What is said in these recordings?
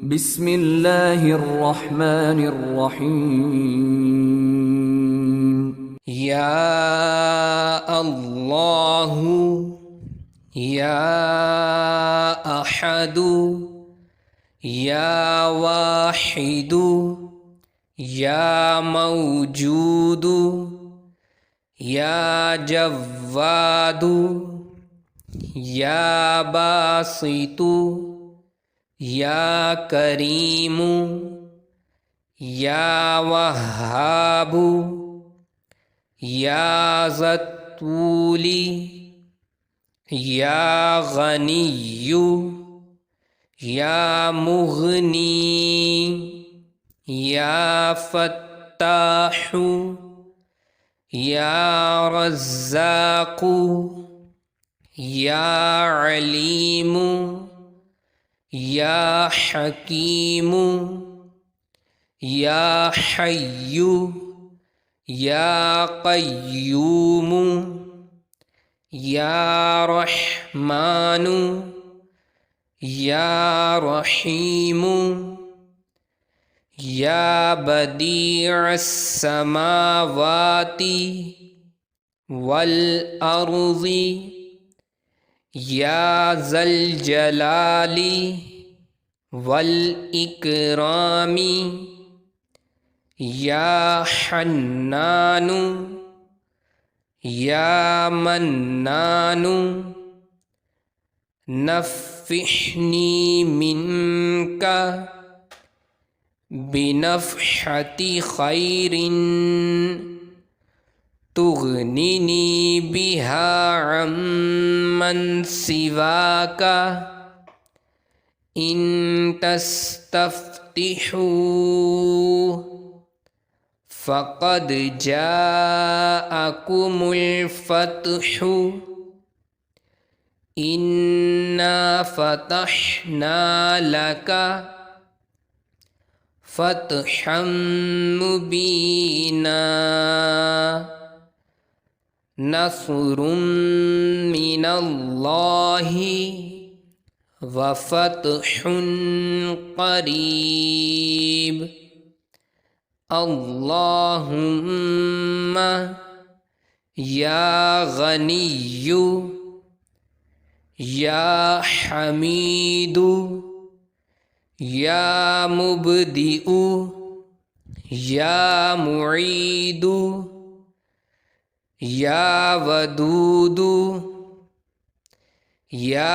बिस्मिल्लाहिर्रहमानिर्रहीम। या अल्लाहु या अहदु या वाहिदु या मौजूदु या जव्वादु या बासितु या करीमु या वहाबु या ज़तूली या गनियु या मुग़नी या फ़त्ताहु या रज़्ज़ाक़ु या अलीमु या हकीमु या हय्यु या क़य्यूमु या रहमानु या रहीमु या बदीअस समावाति वल अर्ज़ि या ज़ल जलाली वल इकरामी या हन्नानु या मन्नानु नफ़्फ़िहनी मिनका बिनफ़हती खैरिन तुग़निनी बिहा अम्मन सिवाका इन तस्तफ्तिहू फ़क़द जाअकुमुल फ़त्हु इन्ना फ़तहना लका फ़तहम मुबीना नस्रुम मिनल्लाहि व फ़तहुन क़रीब। अल्लाहुम्मा या गनिय्यु या हमीदु या मुब्दिउ या मुईदु या वदूदु या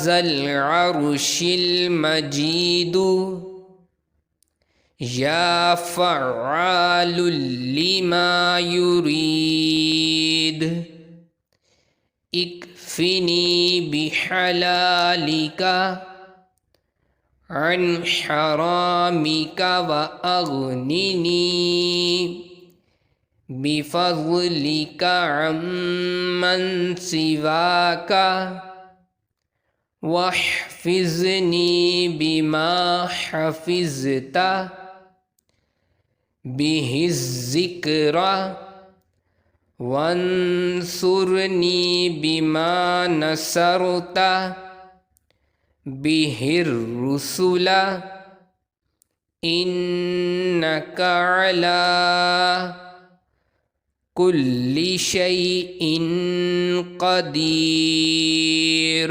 ज़ल अर्शिल मजीदु या फ़अ्आलुल लिमा युरीद इक्फ़िनी बिहलालिका अन हरामिका व अग़निनी बिफ़ज़लिका अम्मन सिवाका वहफ़िज़नी बिमा हफ़िज़ता बिहिज़्ज़िक्रा वंसुरनी बिमा नसरता बिहिर्रुसुला इन्नका अला कुल्लि शैइन क़दीर।